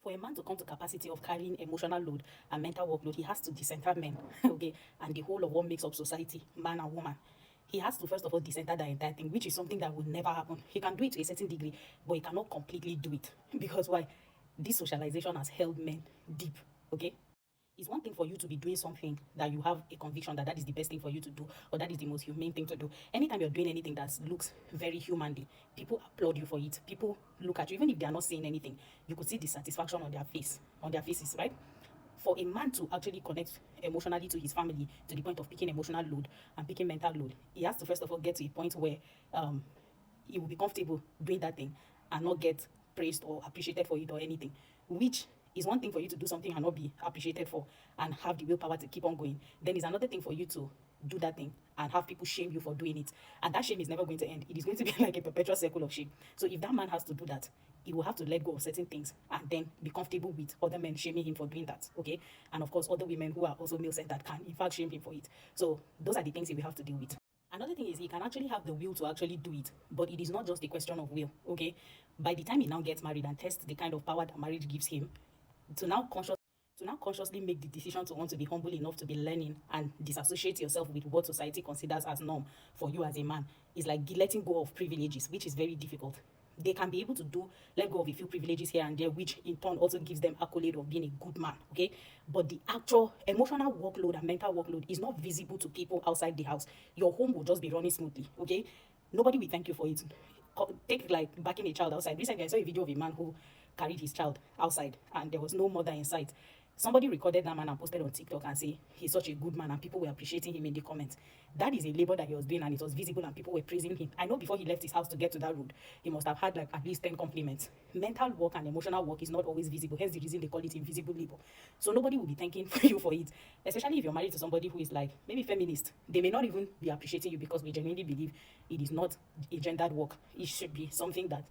For a man to come to capacity of carrying emotional load and mental workload, he has to decenter men, okay, and the whole of what makes up society, man and woman. He has to first of all decenter the entire thing, which is something that will never happen. He can do it to a certain degree, but he cannot completely do it. Because why? This socialization has held men deep, okay? It's one thing for you to be doing something that you have a conviction that that is the best thing for you to do, or that is the most humane thing to do. Anytime you're doing anything that looks very humanly, people applaud you for it. People look at you, even if they are not saying anything. You could see the satisfaction on their face, on their faces, right? For a man to actually connect emotionally to his family to the point of picking emotional load and picking mental load, he has to first of all get to a point where he will be comfortable doing that thing and not get praised or appreciated for it or anything, which is one thing for you to do something and not be appreciated for and have the willpower to keep on going. Then it's another thing for you to do that thing and have people shame you for doing it. And that shame is never going to end. It is going to be like a perpetual circle of shame. So if that man has to do that, he will have to let go of certain things and then be comfortable with other men shaming him for doing that. Okay. And of course, other women who are also male centered can in fact shame him for it. So those are the things he will have to deal with. Another thing is he can actually have the will to actually do it, but it is not just a question of will, okay? By the time he now gets married and tests the kind of power that marriage gives him, to now consciously make the decision to want to be humble enough to be learning and disassociate yourself with what society considers as norm for you as a man is like letting go of privileges, which is very difficult. They can be able to let go of a few privileges here and there, which in turn also gives them accolade of being a good man, okay? But the actual emotional workload and mental workload is not visible to people outside the house. Your home will just be running smoothly, okay? Nobody will thank you for it. Take like backing a child outside. Recently, I saw a video of a man who carried his child outside and there was no mother in sight. Somebody recorded that man and posted on TikTok and say he's such a good man and people were appreciating him in the comments. That is a labor that he was doing and it was visible and people were praising him. I know before he left his house to get to that road, he must have had like at least 10 compliments. Mental work and emotional work is not always visible, hence the reason they call it invisible labor. So nobody will be thanking you for it, especially if you're married to somebody who is like maybe feminist. They may not even be appreciating you because we genuinely believe it is not a gendered work. It should be something that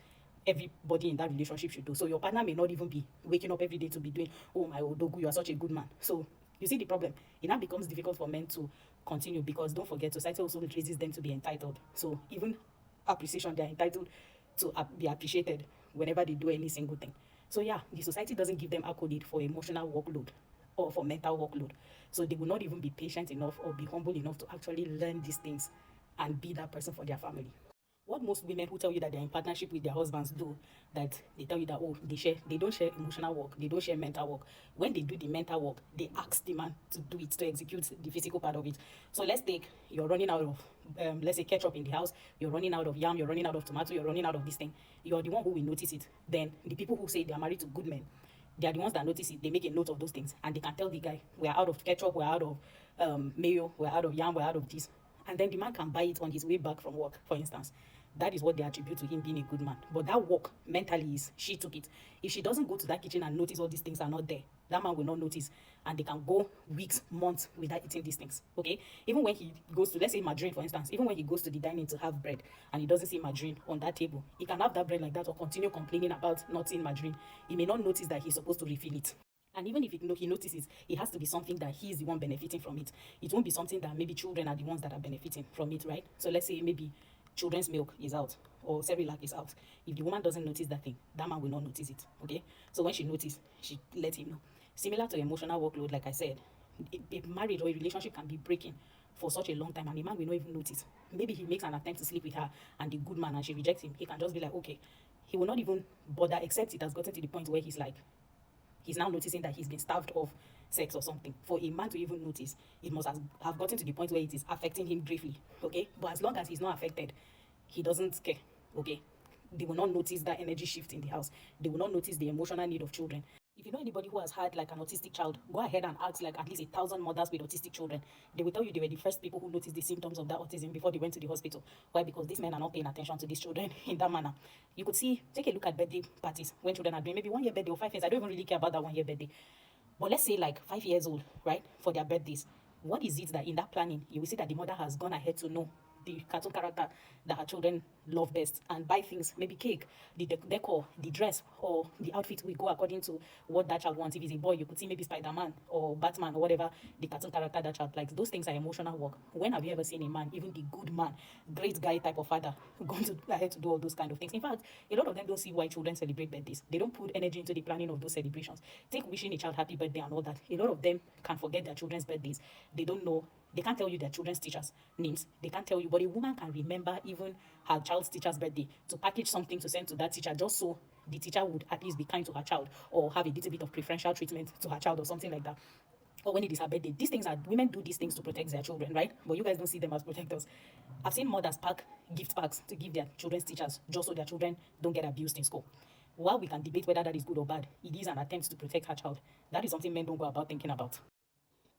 everybody in that relationship should do. So your partner may not even be waking up every day to be doing, oh my Odogu, you are such a good man. So you see the problem. It now becomes difficult for men to continue because don't forget, society also raises them to be entitled. So even appreciation, they're entitled to be appreciated whenever they do any single thing. So yeah, the society doesn't give them accolade for emotional workload or for mental workload. So they will not even be patient enough or be humble enough to actually learn these things and be that person for their family. What most women who tell you that they're in partnership with their husbands do, that they tell you that, oh, they don't share emotional work, they don't share mental work. When they do the mental work, they ask the man to do it, to execute the physical part of it. So let's take, you're running out of, let's say ketchup in the house, you're running out of yam, you're running out of tomato, you're running out of this thing. You're the one who will notice it. Then the people who say they are married to good men, they are the ones that notice it. They make a note of those things and they can tell the guy, we're out of ketchup, we're out of mayo, we're out of yam, we're out of this. And then the man can buy it on his way back from work, for instance. That is what they attribute to him being a good man. But that work mentally is she took it. If she doesn't go to that kitchen and notice all these things are not there, that man will not notice. And they can go weeks, months without eating these things. Okay? Even when he goes to, let's say margarine, for instance, even when he goes to the dining to have bread and he doesn't see margarine on that table, he can have that bread like that or continue complaining about not seeing margarine. He may not notice that he's supposed to refill it. And even if he notices, it has to be something that he's the one benefiting from it. It won't be something that maybe children are the ones that are benefiting from it, right? So let's say maybe children's milk is out or Cerelac is out. If the woman doesn't notice that thing, that man will not notice it, okay? So when she notices, she let him know. Similar to emotional workload, like I said, a marriage or a relationship can be breaking for such a long time and the man will not even notice. Maybe he makes an attempt to sleep with her and the good man and she rejects him. He can just be like, okay. He will not even bother, except it has gotten to the point where he's now noticing that he's been starved of sex or something. For a man to even notice, it must have gotten to the point where it is affecting him gravely, okay? But as long as he's not affected, he doesn't care, okay? They will not notice that energy shift in the house. They will not notice the emotional need of children. If you know anybody who has had like an autistic child, go ahead and ask like at least 1,000 mothers with autistic children. They will tell you they were the first people who noticed the symptoms of that autism before they went to the hospital. Why? Because these men are not paying attention to these children in that manner. You could see, take a look at birthday parties when children are doing maybe 1 year birthday or 5 years. I don't even really care about that 1 year birthday. But let's say like 5 years old, right, for their birthdays. What is it that in that planning, you will see that the mother has gone ahead to know the cartoon character that her children love best and buy things, maybe cake, the decor, the dress, or the outfit will go according to what that child wants. If it's a boy, you could see maybe Spider-Man or Batman or whatever the cartoon character that child likes. Those things are emotional work. When have you ever seen a man, even the good man, great guy type of father, going to ahead to do all those kind of things? In fact, a lot of them don't see why children celebrate birthdays. They don't put energy into the planning of those celebrations. Take wishing a child happy birthday and all that. A lot of them can forget their children's birthdays. They don't know. They can't tell you their children's teachers' names. They can't tell you, but a woman can remember even her child's teacher's birthday to package something to send to that teacher just so the teacher would at least be kind to her child or have a little bit of preferential treatment to her child or something like that. Or when it is her birthday. These things are, women do these things to protect their children, right? But you guys don't see them as protectors. I've seen mothers pack gift packs to give their children's teachers just so their children don't get abused in school. While we can debate whether that is good or bad, it is an attempt to protect her child. That is something men don't go about thinking about.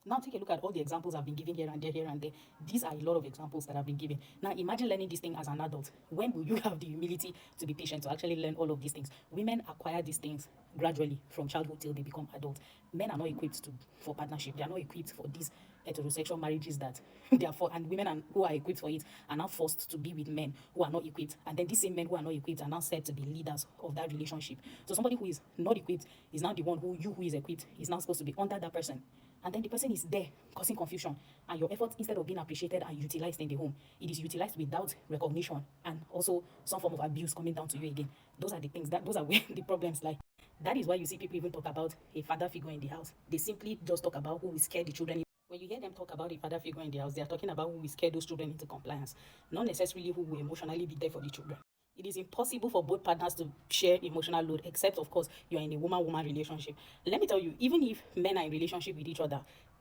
Now take a look at all the examples I've been giving here and there, here and there. These are a lot of examples that I've been given. Now imagine learning this thing as an adult. When will you have the humility to be patient to actually learn all of these things? Women acquire these things gradually from childhood till they become adults. Men are not equipped for partnership. They are not equipped for these heterosexual marriages that they are for, and women who are equipped for it are now forced to be with men who are not equipped, and then these same men who are not equipped are now said to be leaders of that relationship. So somebody who is not equipped is now the one who is equipped is now supposed to be under that person, and then the person is there causing confusion, and your effort, instead of being appreciated and utilized in the home, it is utilized without recognition and also some form of abuse coming down to you again. Those are the things those are where the problems lie. That is why you see people even talk about a father figure in the house. They simply just talk about who will scare the children. When you hear them talk about a father figure in the house, they are talking about who will scare those children into compliance, not necessarily who will emotionally be there for the children. It is impossible for both partners to share emotional load, except, of course, you are in a woman-woman relationship. Let me tell you, even if men are in relationship with each other,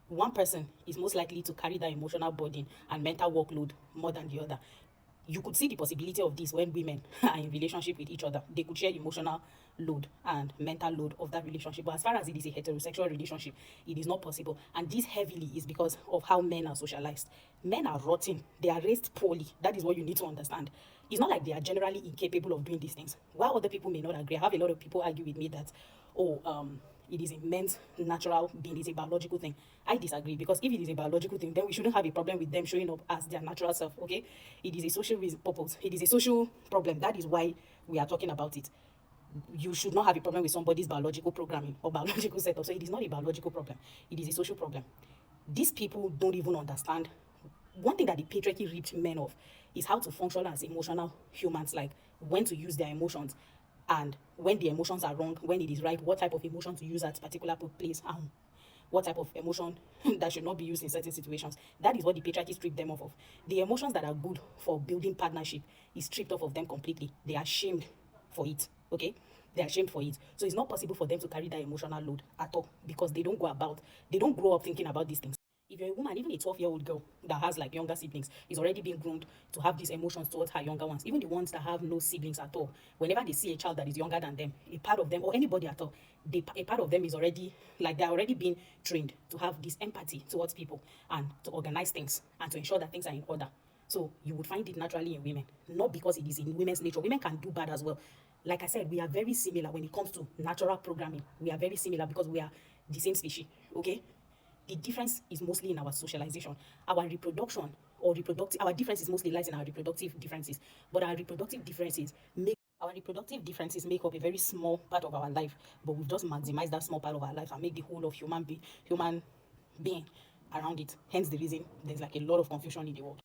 one person is most likely to carry that emotional burden and mental workload more than the other. You could see the possibility of this when women are in relationship with each other. They could share emotional load and mental load of that relationship. But as far as it is a heterosexual relationship, it is not possible. And this heavily is because of how men are socialized. Men are rotten. They are raised poorly. That is what you need to understand. It's not like they are generally incapable of doing these things. While other people may not agree, I have a lot of people argue with me that, it is a men's natural being, it's a biological thing. I disagree, because if it is a biological thing, then we shouldn't have a problem with them showing up as their natural self, okay? It is a social purpose. It is a social problem. That is why we are talking about it. You should not have a problem with somebody's biological programming or biological setup. So it is not a biological problem. It is a social problem. These people don't even understand. One thing that the patriarchy ripped men of is how to function as emotional humans, like when to use their emotions, and when the emotions are wrong, when it is right, what type of emotion to use at particular place, and what type of emotion that should not be used in certain situations. That is what the patriarchy stripped them off of. The emotions that are good for building partnership is stripped off of them completely. They are shamed for it, okay? They are shamed for it. So it's not possible for them to carry that emotional load at all, because they don't grow up thinking about these things. If you're a woman, even a 12-year-old girl that has like younger siblings is already being groomed to have these emotions towards her younger ones. Even the ones that have no siblings at all, whenever they see a child that is younger than them, a part of them, or anybody at all, a part of them is already, like, they're already being trained to have this empathy towards people and to organize things and to ensure that things are in order. So you would find it naturally in women, not because it is in women's nature. Women can do bad as well. Like I said, we are very similar when it comes to natural programming. We are very similar because we are the same species, okay? The difference is mostly in our socialization. Our reproduction or reproductive, our differences mostly lies in our reproductive differences. But our reproductive differences make up a very small part of our life. But we've just maximized that small part of our life and make the whole of human being around it. Hence the reason there's like a lot of confusion in the world.